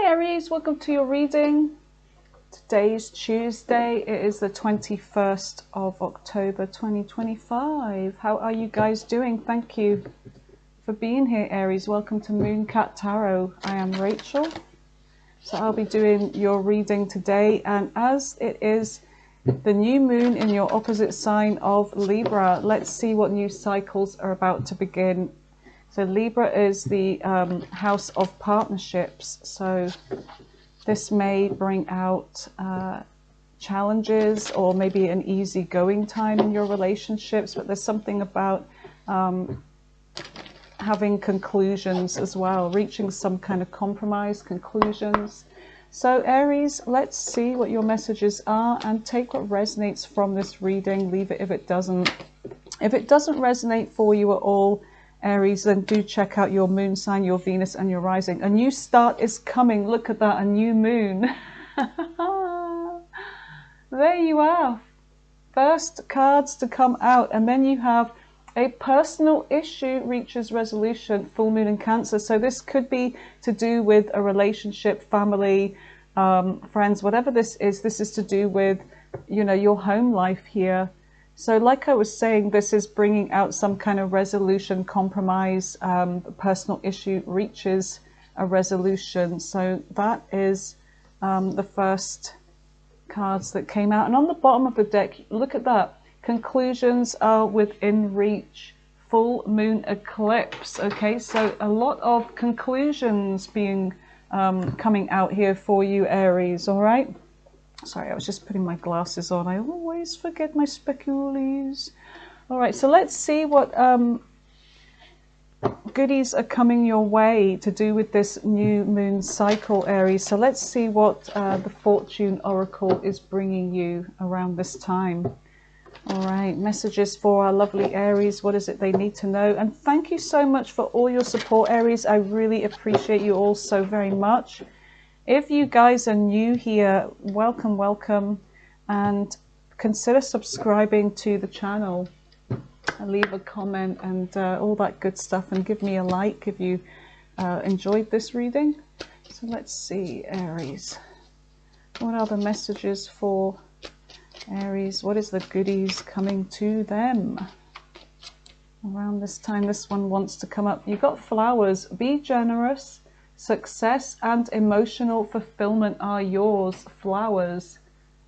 Aries, welcome to your reading. Today is Tuesday. It is the 21st of October 2025. How are you guys doing? Thank you for being here, Aries. Welcome to Mooncat Tarot. I am Rachel. So I'll be doing your reading today. And as it is the new moon in your opposite sign of Libra, let's see what new cycles are about to begin. So Libra is the house of partnerships. So this may bring out challenges or maybe an easygoing time in your relationships, but there's something about having conclusions as well, reaching some kind of compromise, conclusions. So Aries, let's see what your messages are and take what resonates from this reading. Leave it if it doesn't. If it doesn't resonate for you at all, Aries, then do check out your moon sign, your Venus and your rising. A new start is coming. Look at that, a new moon. There you are. First cards to come out. And then you have a personal issue reaches resolution, full moon in Cancer. So this could be to do with a relationship, family, friends, whatever this is to do with, you know, your home life here. So like I was saying, this is bringing out some kind of resolution, compromise, personal issue reaches a resolution. So that is the first cards that came out. And on the bottom of the deck, look at that. Conclusions are within reach. Full moon eclipse. Okay, so a lot of conclusions being coming out here for you, Aries. All right. Sorry, I was just putting my glasses on. I always forget my specules. All right, so let's see what goodies are coming your way to do with this new moon cycle, Aries. So let's see what the Fortune Oracle is bringing you around this time. All right, messages for our lovely Aries. What is it they need to know? And thank you so much for all your support, Aries. I really appreciate you all so very much. If you guys are new here, welcome, welcome, and consider subscribing to the channel and leave a comment and all that good stuff, and give me a like if you enjoyed this reading. So let's see, Aries. What are the messages for Aries? What is the goodies coming to them around this time? This one wants to come up. You've got flowers. Be generous. Success and emotional fulfillment are yours. Flowers.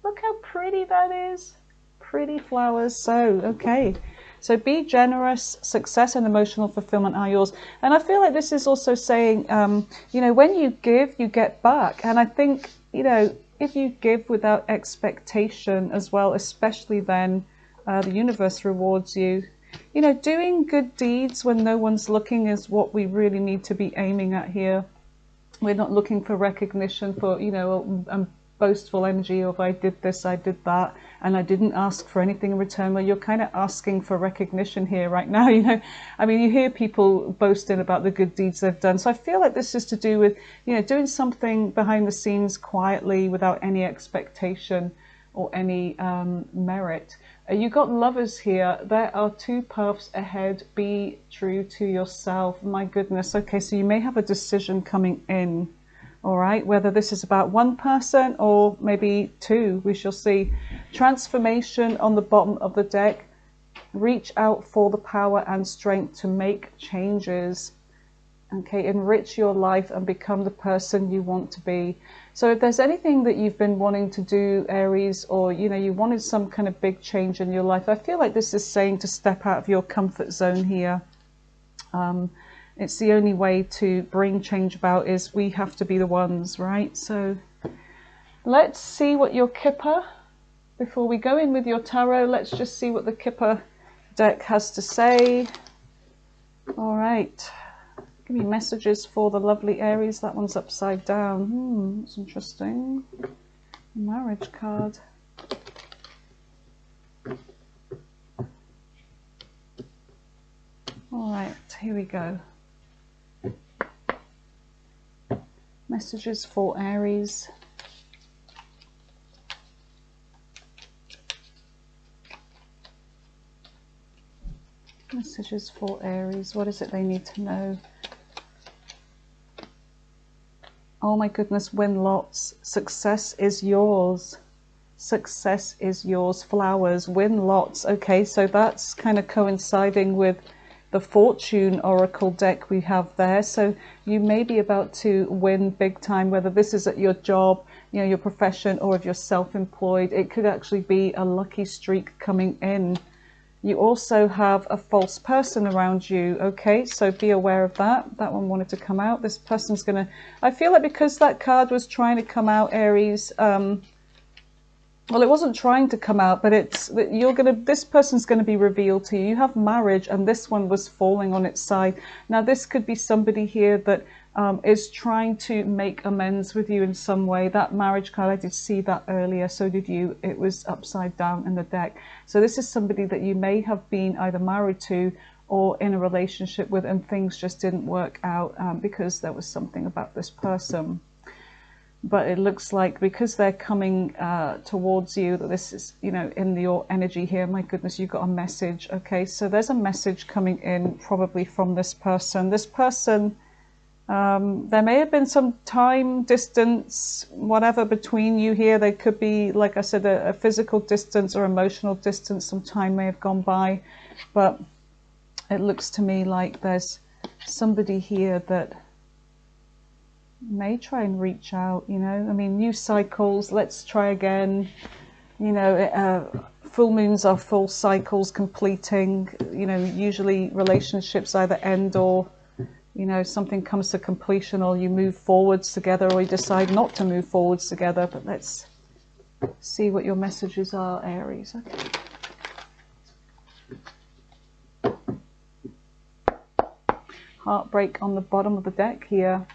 Look how pretty that is. Pretty flowers. So, okay. So be generous. Success and emotional fulfillment are yours. And I feel like this is also saying, you know, when you give, you get back. And I think, you know, if you give without expectation as well, especially then the universe rewards you. You know, doing good deeds when no one's looking is what we really need to be aiming at here. We're not looking for recognition, for, you know, boastful energy of I did this, I did that, and I didn't ask for anything in return. Well, you're kind of asking for recognition here right now, you know. I mean, you hear people boasting about the good deeds they've done. So I feel like this is to do with, you know, doing something behind the scenes quietly without any expectation or any merit. You got lovers here. There are two paths ahead. Be true to yourself. My goodness. Okay, so you may have a decision coming in. All right, whether this is about one person or maybe two, we shall see. Transformation on the bottom of the deck. Reach out for the power and strength to make changes. Okay, enrich your life and become the person you want to be. So if there's anything that you've been wanting to do, Aries, or, you know, you wanted some kind of big change in your life, I feel like this is saying to step out of your comfort zone here. It's the only way to bring change about is we have to be the ones, right? So let's see what your Kipper, before we go in with your tarot, let's just see what the Kipper deck has to say. All right. Give me messages for the lovely Aries. That one's upside down. That's interesting. Marriage card. All right, here we go. Messages for Aries. Messages for Aries. What is it they need to know? Oh my goodness, win lots. Success is yours. Success is yours. Flowers, win lots. Okay, so that's kind of coinciding with the fortune oracle deck we have there. So you may be about to win big time, whether this is at your job, you know, your profession, or if you're self-employed. It could actually be a lucky streak coming in. You also have a false person around you, okay? So be aware of that. That one wanted to come out. This person's gonna, I feel like because that card was trying to come out, Aries, well, it wasn't trying to come out, but it's that this person's gonna be revealed to you. You have marriage, and this one was falling on its side. Now, this could be somebody here that is trying to make amends with you in some way. That marriage card, I did see that earlier, so did you. It was upside down in the deck. So this is somebody that you may have been either married to or in a relationship with, and things just didn't work out because there was something about this person. But it looks like because they're coming towards you, that this is, you know, in your energy here. My goodness, you've got a message. Okay, so there's a message coming in probably from this person. This person, there may have been some time, distance, whatever between you here. There could be, like I said, a physical distance or emotional distance. Some time may have gone by, but it looks to me like there's somebody here that may try and reach out, you know. I mean, new cycles, let's try again, you know. Full moons are full cycles completing, you know. Usually relationships either end or, you know, something comes to completion, or you move forwards together, or you decide not to move forwards together. But let's see what your messages are, Aries. Okay. Heartbreak on the bottom of the deck here.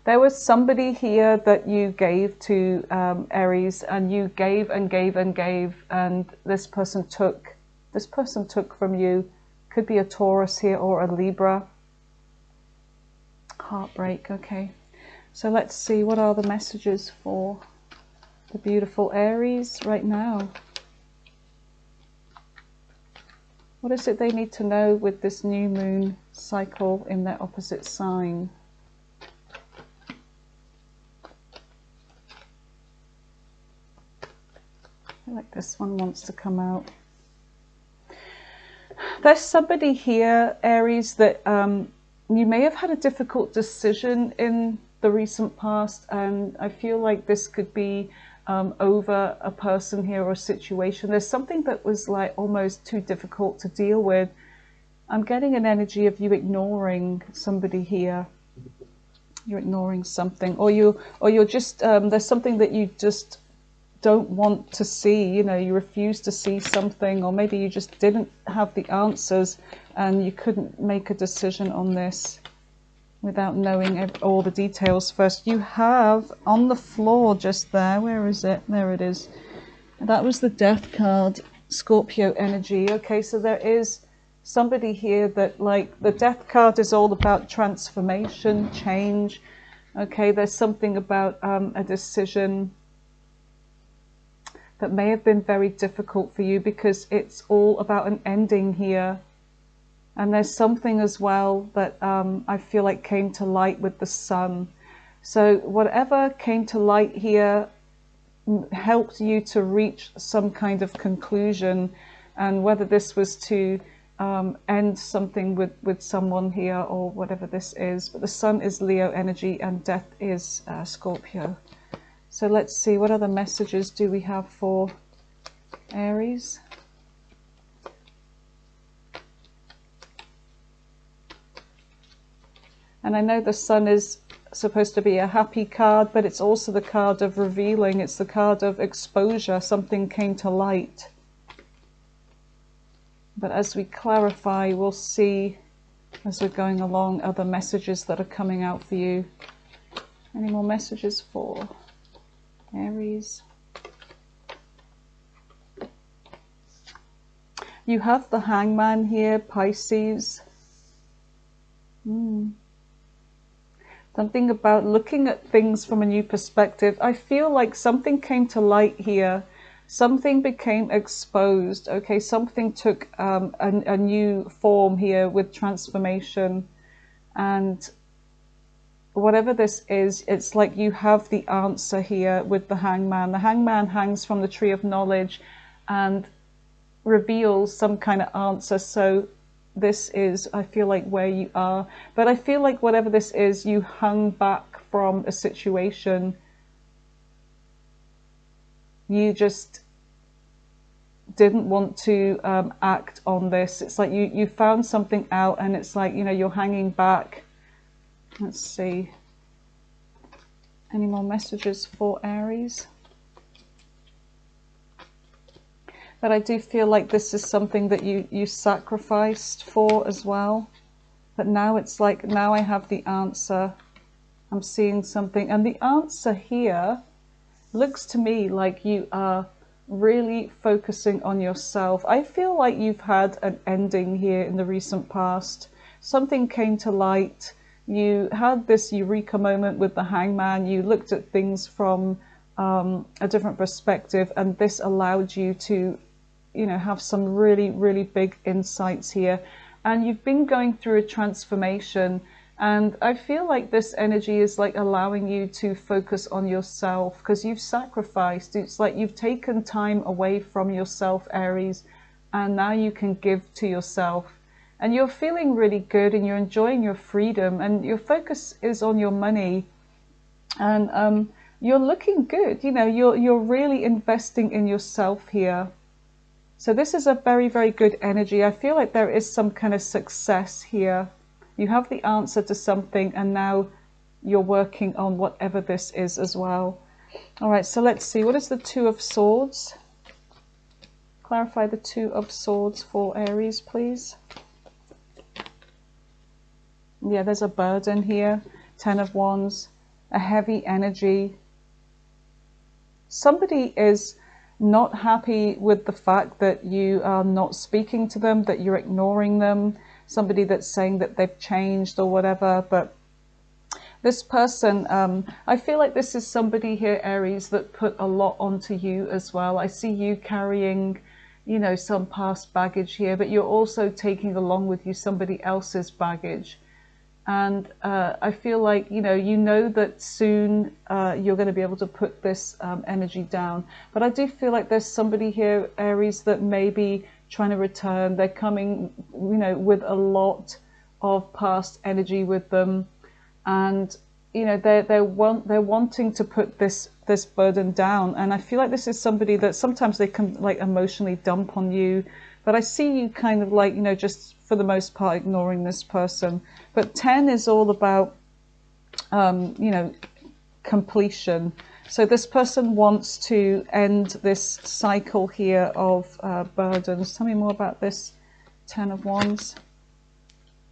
There was somebody here that you gave to, Aries, and you gave and gave and gave, and this person took from you. Could be a Taurus here or a Libra. Heartbreak. Okay, so let's see, what are the messages for the beautiful Aries right now? What is it they need to know with this new moon cycle in their opposite sign? I feel like this one wants to come out. There's somebody here, Aries, that you may have had a difficult decision in the recent past, and I feel like this could be over a person here or a situation. There's something that was like almost too difficult to deal with. I'm getting an energy of you ignoring somebody here. You're ignoring something, or you're just there's something that you just don't want to see, you know. You refuse to see something, or maybe you just didn't have the answers and you couldn't make a decision on this without knowing all the details first. You have on the floor just there, where is it? There it is. That was the Death card, Scorpio energy. Okay, so there is somebody here that, like, the Death card is all about transformation, change. Okay, there's something about a decision that may have been very difficult for you, because it's all about an ending here. And there's something as well that I feel like came to light with the sun. So whatever came to light here helped you to reach some kind of conclusion, and whether this was to end something with someone here or whatever this is. But the sun is Leo energy and death is Scorpio. So let's see, what other messages do we have for Aries? And I know the sun is supposed to be a happy card, but it's also the card of revealing. It's the card of exposure. Something came to light. But as we clarify, we'll see as we're going along other messages that are coming out for you. Any more messages for Aries? You have the Hangman here, Pisces. Something about looking at things from a new perspective. I feel like something came to light here. Something became exposed. Okay, something took a new form here with transformation. And whatever this is, it's like you have the answer here with the Hangman. The Hangman hangs from the tree of knowledge and reveals some kind of answer. So this is, I feel like, where you are. But I feel like whatever this is, you hung back from a situation. You just didn't want to act on this. It's like you found something out and it's like, you know, you're hanging back. Let's see. Any more messages for Aries? But I do feel like this is something that you sacrificed for as well. But now it's like, now I have the answer. I'm seeing something. And the answer here looks to me like you are really focusing on yourself. I feel like you've had an ending here in the recent past. Something came to light. You had this eureka moment with the Hangman. You looked at things from a different perspective, and this allowed you to, you know, have some really, really big insights here. And you've been going through a transformation. And I feel like this energy is like allowing you to focus on yourself because you've sacrificed. It's like you've taken time away from yourself, Aries, and now you can give to yourself. And you're feeling really good and you're enjoying your freedom and your focus is on your money. And you're looking good. You know, you're really investing in yourself here. So this is a very, very good energy. I feel like there is some kind of success here. You have the answer to something and now you're working on whatever this is as well. All right, so let's see. What is the Two of Swords? Clarify the Two of Swords for Aries, please. Yeah, there's a burden here. 10 of Wands, a heavy energy. Somebody is not happy with the fact that you are not speaking to them, that you're ignoring them. Somebody that's saying that they've changed or whatever. But this person, I feel like this is somebody here, Aries, that put a lot onto you as well. I see you carrying, you know, some past baggage here, but you're also taking along with you somebody else's baggage. And I feel like, you know that soon you're going to be able to put this energy down. But I do feel like there's somebody here, Aries, that may be trying to return. They're coming, you know, with a lot of past energy with them. And, you know, they're wanting to put this burden down. And I feel like this is somebody that sometimes they can like emotionally dump on you. But I see you kind of like, you know, just for the most part ignoring this person. But 10 is all about, you know, completion. So this person wants to end this cycle here of burdens. Tell me more about this 10 of Wands.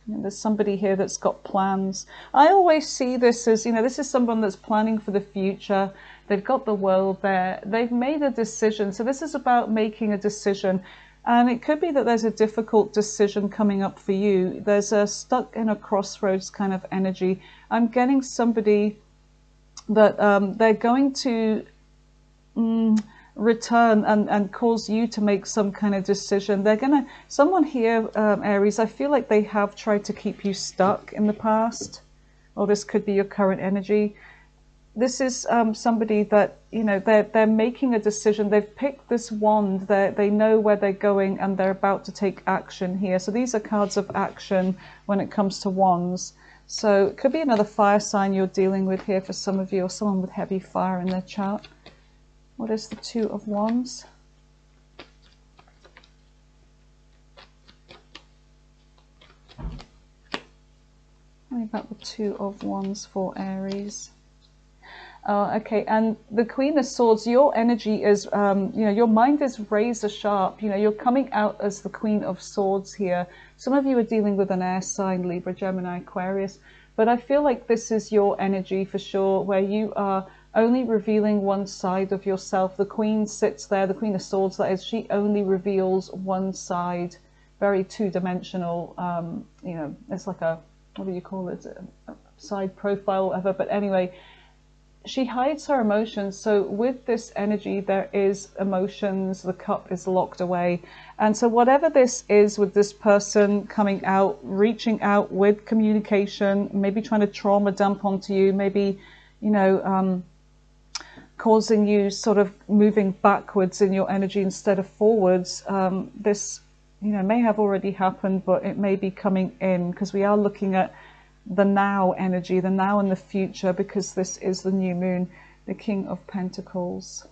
And there's somebody here that's got plans. I always see this as, you know, this is someone that's planning for the future. They've got the world there. They've made a decision. So this is about making a decision. And it could be that there's a difficult decision coming up for you. There's a stuck in a crossroads kind of energy. I'm getting somebody that they're going to return and cause you to make some kind of decision. They're gonna, someone here, Aries, I feel like they have tried to keep you stuck in the past, or this could be your current energy. This is somebody that, you know, they're making a decision. They've picked this wand. They know where they're going and they're about to take action here. So these are cards of action when it comes to wands. So it could be another fire sign you're dealing with here for some of you, or someone with heavy fire in their chart. What is the Two of Wands? Tell me about the Two of Wands for Aries. Okay, and the Queen of Swords, your energy is, you know, your mind is razor sharp. You know, you're coming out as the Queen of Swords here. Some of you are dealing with an air sign, Libra, Gemini, Aquarius. But I feel like this is your energy for sure, where you are only revealing one side of yourself. The Queen sits there, the Queen of Swords, that is, she only reveals one side, very two-dimensional. You know, it's like a, what do you call it? A side profile, whatever. But anyway, she hides her emotions. So with this energy, there is emotions, the cup is locked away. And so whatever this is with this person coming out, reaching out with communication, maybe trying to trauma dump onto you, maybe, you know, causing you sort of moving backwards in your energy instead of forwards. This, you know, may have already happened, but it may be coming in, because we are looking at the now energy, the now and the future, because this is the new moon, the King of Pentacles.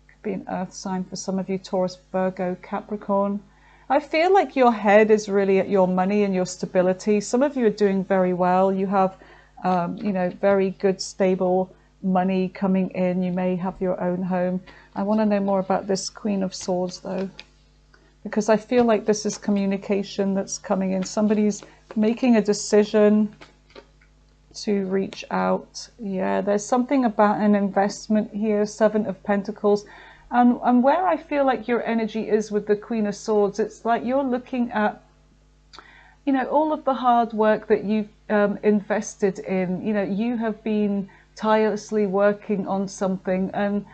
Could be an earth sign for some of you, Taurus, Virgo, Capricorn. I feel like your head is really at your money and your stability. Some of you are doing very well. You have, you know, very good, stable money coming in. You may have your own home. I want to know more about this Queen of Swords, though, because I feel like this is communication that's coming in. Somebody's making a decision to reach out. Yeah, there's something about an investment here, Seven of Pentacles. And where I feel like your energy is with the Queen of Swords, it's like you're looking at, you know, all of the hard work that you've invested in. You know, you have been tirelessly working on something, and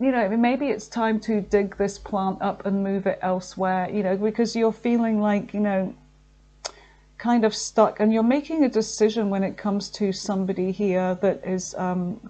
you know, maybe it's time to dig this plant up and move it elsewhere, you know, because you're feeling like, you know, kind of stuck, and you're making a decision when it comes to somebody here that is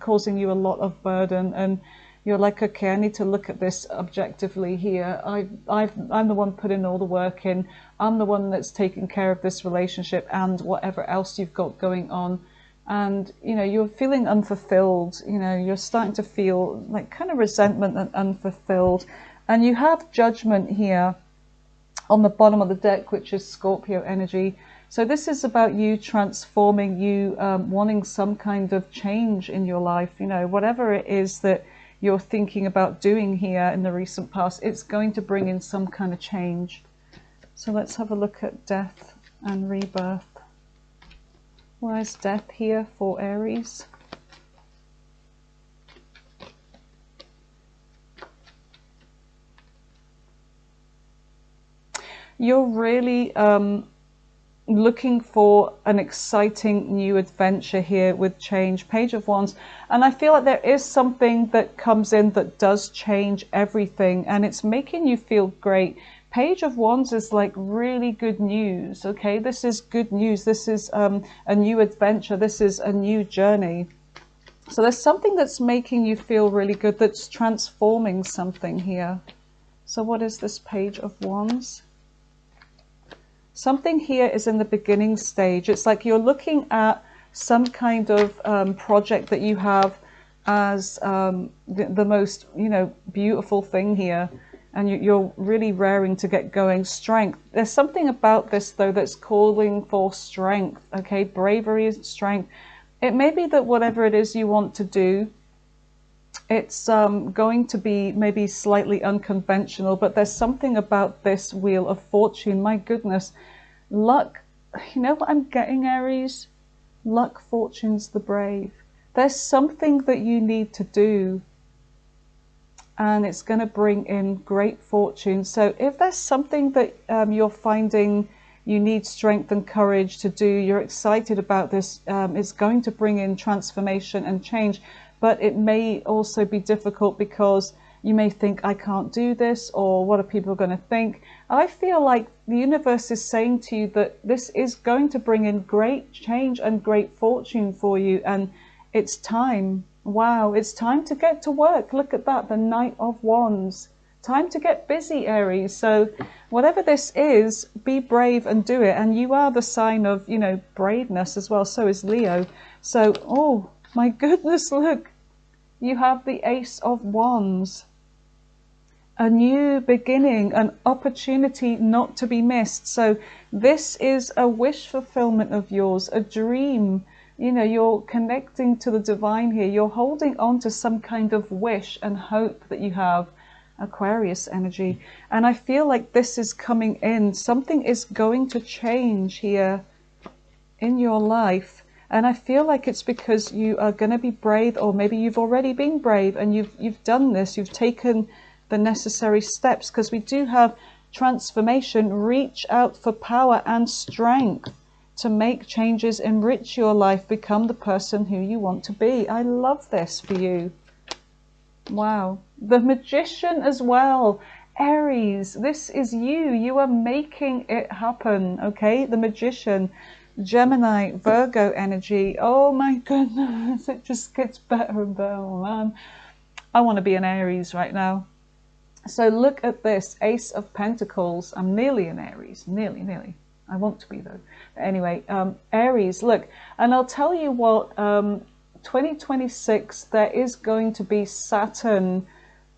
causing you a lot of burden, and you're like, okay, I need to look at this objectively here. I'm the one putting all the work in. I'm the one that's taking care of this relationship and whatever else you've got going on. And, you know, you're feeling unfulfilled. You know, you're starting to feel like kind of resentment and unfulfilled. And you have Judgment here on the bottom of the deck, which is Scorpio energy. So this is about you transforming, you wanting some kind of change in your life. You know, whatever it is that you're thinking about doing here in the recent past, it's going to bring in some kind of change. So let's have a look at death and rebirth. Why is death here for Aries? You're really looking for an exciting new adventure here with change, Page of Wands. And I feel like there is something that comes in that does change everything, and it's making you feel great. Page of Wands is like really good news, okay? This is good news. This is a new adventure. This is a new journey. So there's something that's making you feel really good, that's transforming something here. So what is this Page of Wands? Something here is in the beginning stage. It's like you're looking at some kind of project that you have as the most, you know, beautiful thing here. And you're really raring to get going. Strength. There's something about this, though, that's calling for strength, okay? Bravery and strength. It may be that whatever it is you want to do, it's going to be maybe slightly unconventional, but there's something about this Wheel of Fortune. My goodness. Luck. You know what I'm getting, Aries? Luck, fortune's the brave. There's something that you need to do, and it's going to bring in great fortune. So if there's something that you're finding you need strength and courage to do, you're excited about this, it's going to bring in transformation and change. But it may also be difficult because you may think, I can't do this, or what are people going to think? I feel like the universe is saying to you that this is going to bring in great change and great fortune for you, and it's time. Wow, it's time to get to work. Look at that, the Knight of Wands. Time to get busy, Aries. So whatever this is, be brave and do it. And you are the sign of, you know, braveness as well. So is Leo. So, oh my goodness, look. You have the Ace of Wands. A new beginning, an opportunity not to be missed. So this is a wish fulfillment of yours, a dream. You know, you're connecting to the divine here. You're holding on to some kind of wish and hope that you have. Aquarius energy. And I feel like this is coming in. Something is going to change here in your life. And I feel like it's because you are going to be brave, or maybe you've already been brave and you've done this. You've taken the necessary steps, because we do have transformation. Reach out for power and strength. to make changes, enrich your life, become the person who you want to be. I love this for you. Wow. The Magician as well. Aries, this is you. You are making it happen, okay? The Magician, Gemini, Virgo energy. Oh my goodness, it just gets better and better, man. I want to be an Aries right now. So look at this, Ace of Pentacles. I'm nearly an Aries, nearly. I want to be though. Anyway, Aries, look, and I'll tell you what, 2026, there is going to be Saturn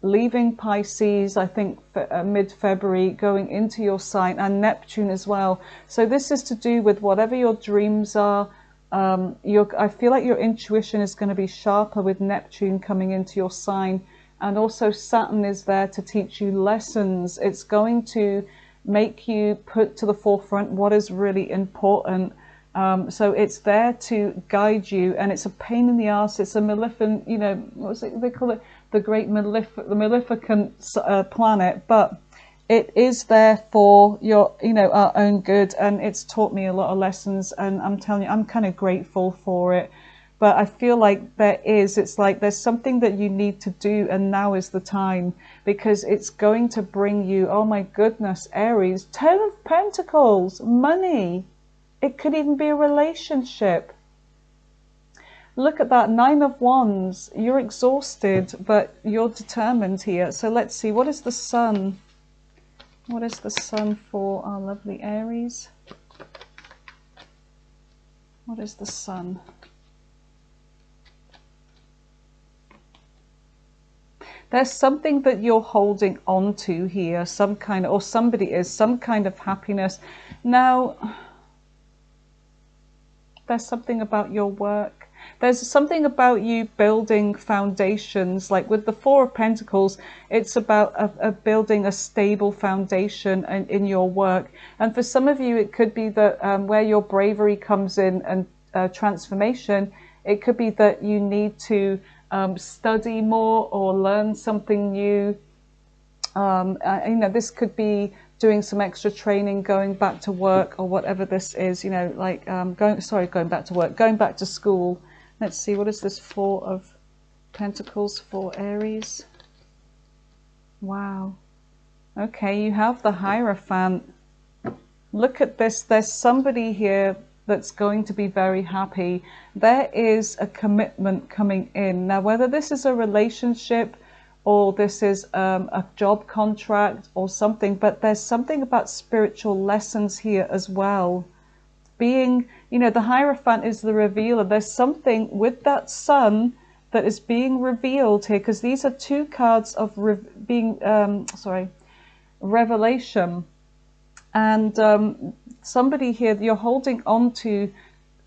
leaving Pisces, I think mid-February, going into your sign, and Neptune as well. So this is to do with whatever your dreams are. I feel like your intuition is going to be sharper with Neptune coming into your sign. And also Saturn is there to teach you lessons. It's going to make you put to the forefront what is really important. So it's there to guide you, and it's a pain in the ass. It's a maleficent, you know, what's it they call it? The great the maleficent planet, but it is there for your, you know, our own good, and it's taught me a lot of lessons, and I'm telling you, I'm kind of grateful for it. But I feel like it's like there's something that you need to do, and now is the time, because it's going to bring you, oh my goodness, Aries, 10 of Pentacles, money. It could even be a relationship. Look at that, 9 of Wands. You're exhausted, but you're determined here. So let's see, what is the Sun? What is the Sun for our lovely Aries? What is the Sun? There's something that you're holding on to here, some kind of, or somebody is, some kind of happiness. Now, there's something about your work. There's something about you building foundations, like with the 4 of Pentacles, it's about building a stable foundation in your work. And for some of you, it could be that where your bravery comes in and transformation, it could be that you need to study more or learn something new. You know, this could be doing some extra training, going back to work, or whatever this is, you know, like going back to work, going back to school. Let's see, what is this 4 of Pentacles for Aries? Wow. Okay, you have the Hierophant. Look at this. There's somebody here that's going to be very happy. There is a commitment coming in. Now, whether this is a relationship or this is a job contract or something, but there's something about spiritual lessons here as well. Being, you know, the Hierophant is the revealer. There's something with that Sun that is being revealed here, because these are 2 cards of revelation. And somebody here, you're holding on to,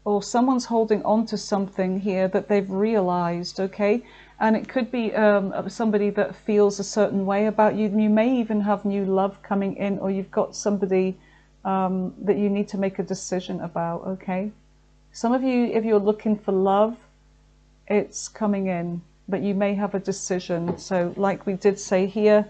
or someone's holding on to something here that they've realized, okay? And it could be somebody that feels a certain way about you. You may even have new love coming in, or you've got somebody that you need to make a decision about, okay? Some of you, if you're looking for love, it's coming in, but you may have a decision. So like we did say here,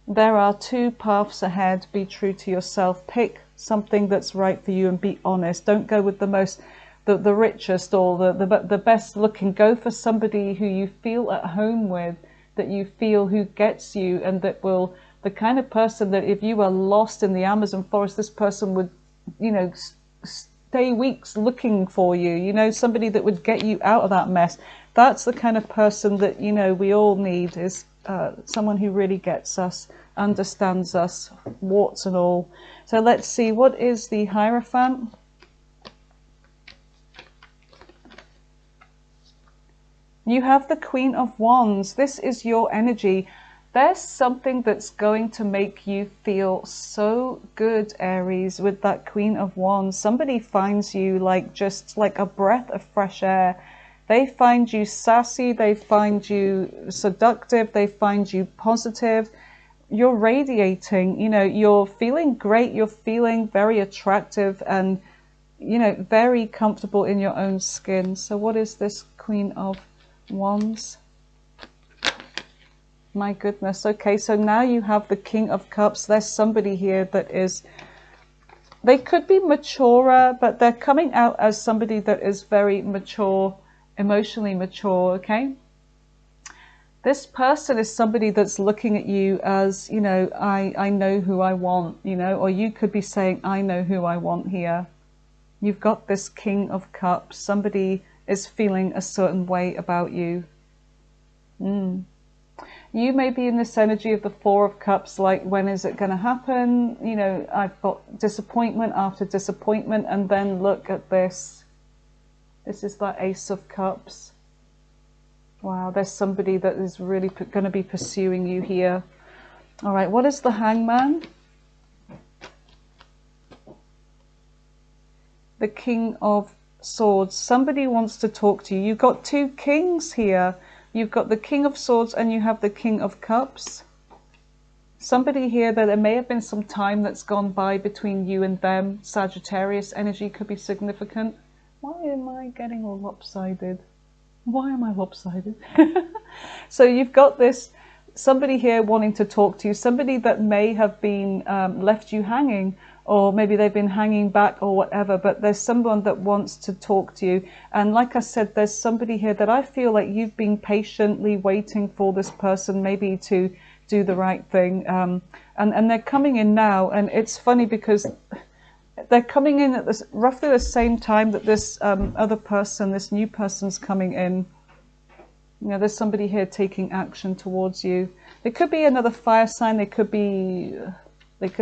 there are 2 paths ahead. Be true to yourself. Pick something that's right for you and be honest. Don't go with the richest or the best looking. Go for somebody who you feel at home with, that you feel who gets you, and that will, the kind of person that if you were lost in the Amazon forest, this person would, you know, stay weeks looking for you, you know, somebody that would get you out of that mess. That's the kind of person that, you know, we all need, is someone who really gets us, understands us, warts and all. So let's see, what is the Hierophant? You have the Queen of Wands. This is your energy. There's something that's going to make you feel so good, Aries, with that Queen of Wands. Somebody finds you like just like a breath of fresh air. They find you sassy, they find you seductive, they find you positive. You're radiating, you know, you're feeling great, you're feeling very attractive and, you know, very comfortable in your own skin. So what is this Queen of Wands? My goodness. Okay, so now you have the King of Cups. There's somebody here that is They could be maturer, but they're coming out as somebody that is very mature, emotionally mature, okay? This person is somebody that's looking at you as, you know, I know who I want, you know, or you could be saying, I know who I want here. You've got this King of Cups. Somebody is feeling a certain way about you. You may be in this energy of the Four of Cups, like, when is it going to happen? You know, I've got disappointment after disappointment, and then look at this. This is that Ace of Cups. Wow, there's somebody that is really going to be pursuing you here. All right, what is the Hangman? The King of Swords. Somebody wants to talk to you. You've got two kings here. You've got the King of Swords and you have the King of Cups. Somebody here that there may have been some time that's gone by between you and them. Sagittarius energy could be significant. Why am I getting all lopsided? Why am I lopsided? So you've got this somebody here wanting to talk to you, somebody that may have been left you hanging, or maybe they've been hanging back or whatever, but there's someone that wants to talk to you. And like I said, there's somebody here that I feel like you've been patiently waiting for this person maybe to do the right thing. And they're coming in now, and it's funny because they're coming in at this, roughly the same time that this other person, this new person's coming in. You know, there's somebody here taking action towards you. It could be another fire sign. They could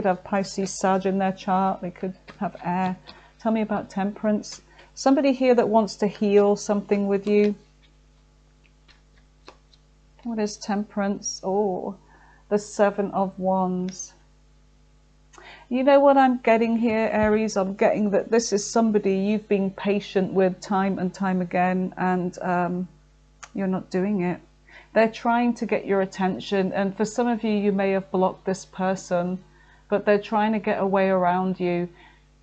have Pisces, Sag in their chart. They could have air. Tell me about Temperance. Somebody here that wants to heal something with you. What is Temperance? Oh, the Seven of Wands. You know what I'm getting here, Aries? I'm getting that this is somebody you've been patient with time and time again, and you're not doing it. They're trying to get your attention, and for some of you, you may have blocked this person, but they're trying to get a way around you.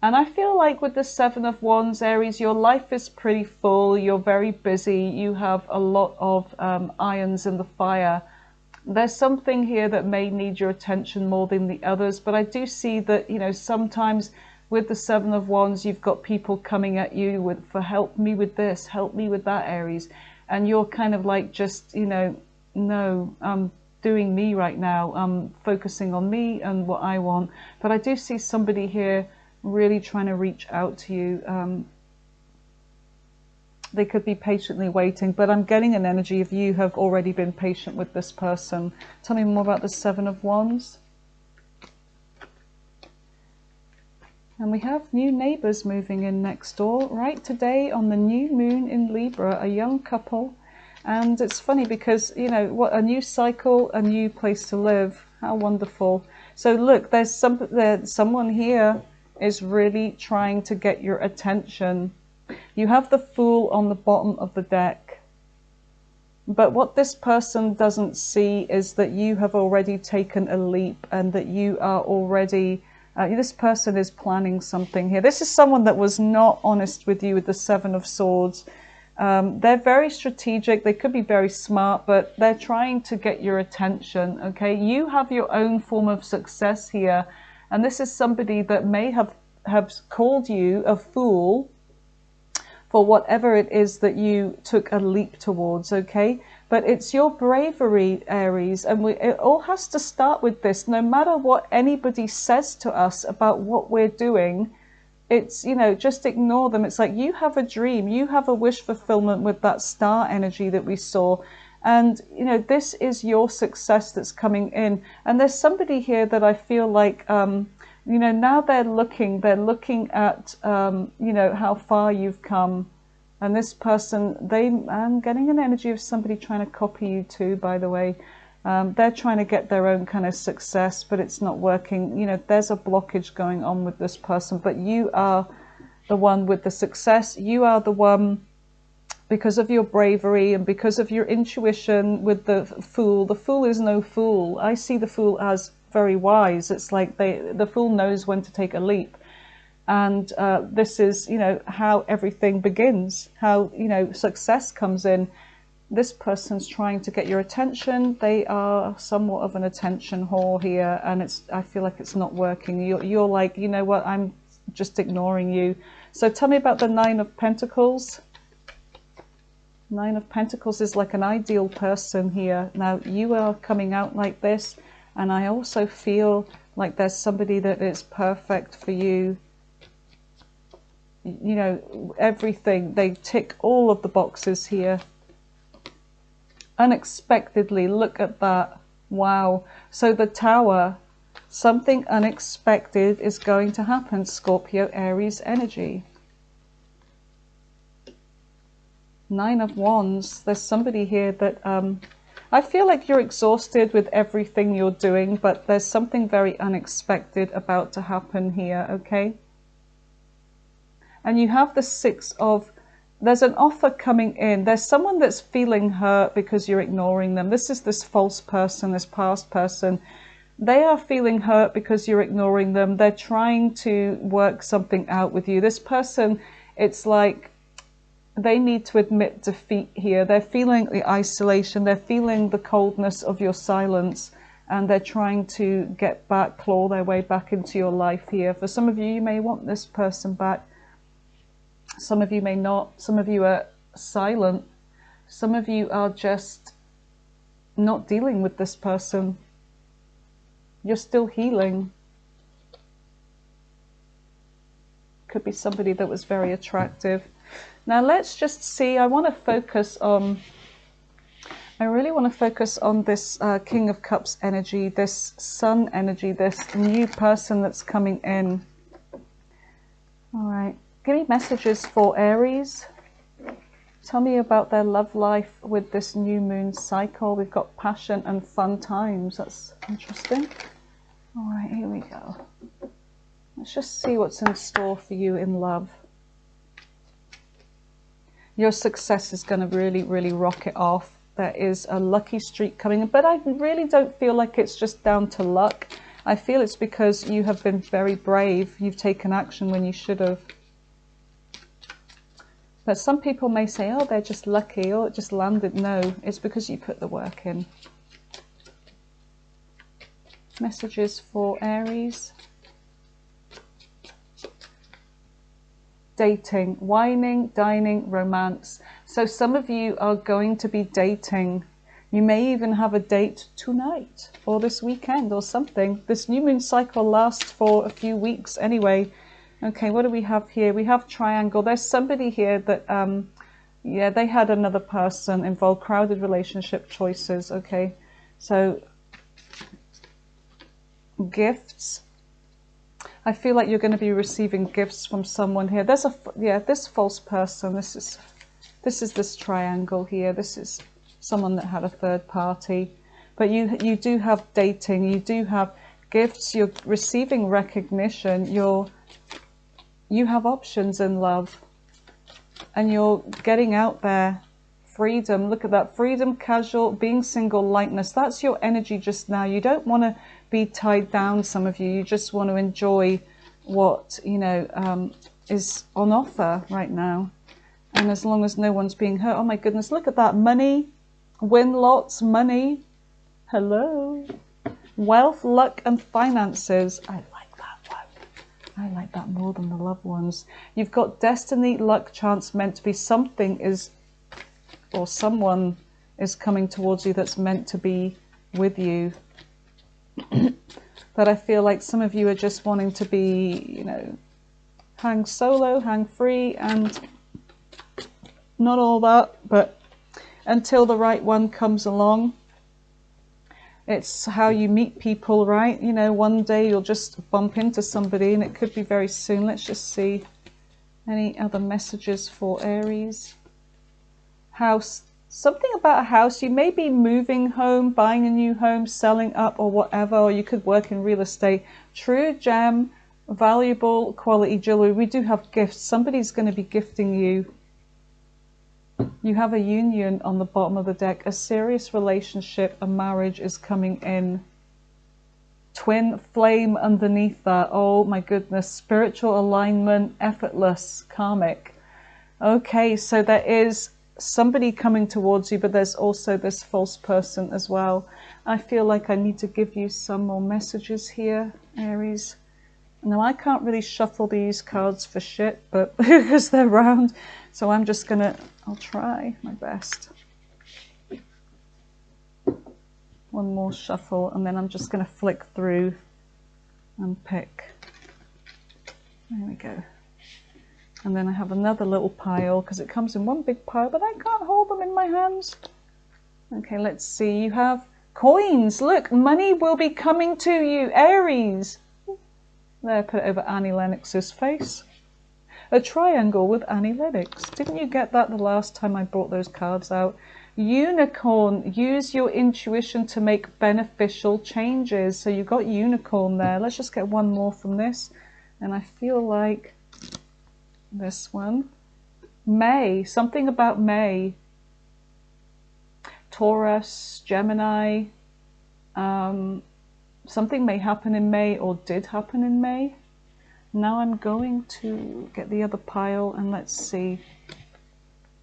And I feel like with the Seven of Wands, Aries, your life is pretty full. You're very busy. You have a lot of irons in the fire. There's something here that may need your attention more than the others, but I do see that, you know, sometimes with the Seven of Wands, you've got people coming at you with, for help me with this, help me with that, Aries. And you're kind of like, just, you know, no, I'm doing me right now. I'm focusing on me and what I want. But I do see somebody here really trying to reach out to you. They could be patiently waiting, but I'm getting an energy of you have already been patient with this person. Tell me more about the Seven of Wands. And we have new neighbours moving in next door. Right today on the new moon in Libra, a young couple. And it's funny because, you know, what a new cycle, a new place to live. How wonderful. So look, there's someone here is really trying to get your attention. You have the Fool on the bottom of the deck. But what this person doesn't see is that you have already taken a leap, and that you are already, this person is planning something here. This is someone that was not honest with you with the Seven of Swords. They're very strategic. They could be very smart, but they're trying to get your attention, okay? You have your own form of success here. And this is somebody that may have called you a fool for whatever it is that you took a leap towards, okay? But it's your bravery, Aries, and it all has to start with this. No matter what anybody says to us about what we're doing, it's, you know, just ignore them. It's like you have a dream, you have a wish fulfillment with that star energy that we saw. And, you know, this is your success that's coming in. And there's somebody here that I feel like, you know, now they're looking at, you know, how far you've come. And this person, I'm getting an energy of somebody trying to copy you too, by the way. They're trying to get their own kind of success, but it's not working. You know, there's a blockage going on with this person, but you are the one with the success. You are the one, because of your bravery and because of your intuition with the Fool. The Fool is no fool. I see the Fool as very wise. It's like the Fool knows when to take a leap. And this is, you know, how everything begins, how, you know, success comes in. This person's trying to get your attention. They are somewhat of an attention whore here, and I feel like it's not working. You're like, you know what, I'm just ignoring you. So tell me about the Nine of Pentacles. Nine of Pentacles is like an ideal person here. Now you are coming out like this, and I also feel like there's somebody that is perfect for you. You know, everything, they tick all of the boxes here. Unexpectedly, look at that. Wow. So the Tower, something unexpected is going to happen. Scorpio, Aries energy. Nine of Wands. There's somebody here that I feel like you're exhausted with everything you're doing, but there's something very unexpected about to happen here, okay? And you have the Six of, there's an offer coming in. There's someone that's feeling hurt because you're ignoring them. This is this false person, this past person. They are feeling hurt because you're ignoring them. They're trying to work something out with you. This person, it's like they need to admit defeat here. They're feeling the isolation. They're feeling the coldness of your silence. And they're trying to get back, claw their way back into your life here. For some of you, you may want this person back. Some of you may not. Some of you are silent. Some of you are just not dealing with this person. You're still healing. Could be somebody that was very attractive. Now let's just see, I want to focus on, I really want to focus on this King of Cups energy, this Sun energy, this new person that's coming in. All right, give me messages for Aries. Tell me about their love life with this new moon cycle. We've got passion and fun times. That's interesting. All right, here we go. Let's just see what's in store for you in love. Your success is going to really, really rocket off. There is a lucky streak coming, but I really don't feel like it's just down to luck. I feel it's because you have been very brave. You've taken action when you should have. But some people may say, oh, they're just lucky, or it just landed. No, it's because you put the work in. Messages for Aries. Dating, whining, dining, romance. So some of you are going to be dating. You may even have a date tonight or this weekend or something. This new moon cycle lasts for a few weeks anyway. Okay, what do we have here? We have triangle. There's somebody here that, yeah, they had another person involved. Crowded relationship choices. Okay, so gifts. I feel like you're going to be receiving gifts from someone here. There's a, yeah, this false person. This is this triangle here. This is someone that had a third party. But you do have dating. You do have gifts. You're receiving recognition. You have options in love, and you're getting out there. Freedom. Look at that. Freedom, casual, being single, lightness. That's your energy just now. You don't want to be tied down, some of you. You just want to enjoy what, you know, is on offer right now. And as long as no one's being hurt. Oh my goodness, look at that. Money, win lots, money. Hello. Wealth, luck, and finances. I like that one. I like that more than the loved ones. You've got destiny, luck, chance, meant to be. Something is, or someone is coming towards you that's meant to be with you. But I feel like some of you are just wanting to be, you know, hang solo, hang free, and not all that, but until the right one comes along. It's how you meet people, right? You know, one day you'll just bump into somebody, and it could be very soon. Let's just see any other messages for Aries. House. Something about a house. You may be moving home, buying a new home, selling up, or whatever, or you could work in real estate. True gem, valuable quality jewelry. We do have gifts. Somebody's going to be gifting you. You have a union on the bottom of the deck. A serious relationship, a marriage is coming in. Twin flame underneath that. Oh my goodness. Spiritual alignment, effortless, karmic. Okay, so there is somebody coming towards you, but there's also this false person as well. I feel like I need to give you some more messages here, Aries. Now I can't really shuffle these cards for shit, but because they're round, so I'm just gonna, I'll try my best. One more shuffle, and then I'm just gonna flick through and pick. There we go. And then I have another little pile, because it comes in one big pile, but I can't hold them in my hands. Okay, let's see. You have coins. Look, money will be coming to you, Aries. There, put it over Annie Lennox's face. A triangle with Annie Lennox. Didn't you get that the last time I brought those cards out? Unicorn. Use your intuition to make beneficial changes. So you got unicorn there. Let's just get one more from this. And I feel like this one. May. Something about May. Taurus, Gemini. Something may happen in May or did happen in May. Now I'm going to get the other pile and let's see.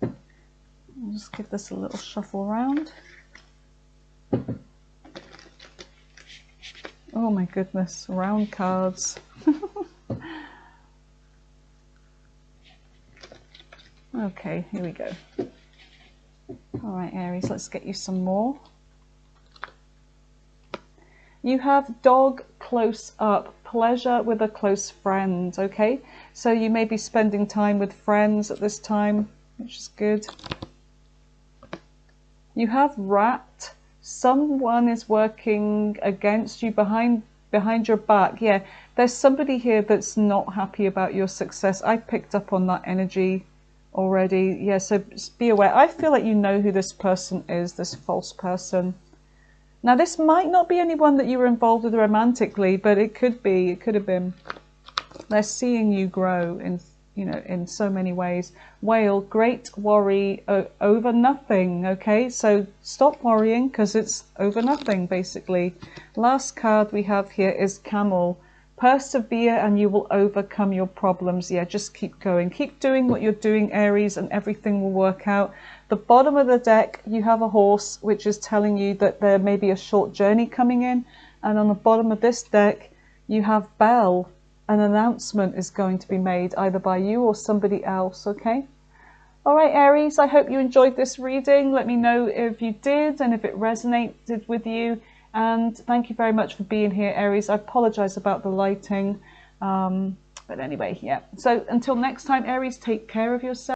I'll just give this a little shuffle around. Oh my goodness, round cards. Okay, here we go. All right, Aries, let's get you some more. You have dog close up, pleasure with a close friend, okay? So you may be spending time with friends at this time, which is good. You have rat. Someone is working against you behind your back. Yeah, there's somebody here that's not happy about your success. I picked up on that energy already. Yeah, so be aware. I feel like you know who this person is, this false person. Now, this might not be anyone that you were involved with romantically, but it could be. It could have been. They're seeing you grow in, you know, in so many ways. Whale, great worry over nothing. Okay, so stop worrying because it's over nothing, basically. Last card we have here is Camel. Persevere and you will overcome your problems. Yeah, just keep going. Keep doing what you're doing, Aries, and everything will work out. The bottom of the deck, you have a horse, which is telling you that there may be a short journey coming in. And on the bottom of this deck, you have bell. An announcement is going to be made either by you or somebody else, okay? All right, Aries, I hope you enjoyed this reading. Let me know if you did and if it resonated with you. And thank you very much for being here, Aries. I apologize about the lighting. But anyway, yeah. So until next time, Aries, take care of yourself.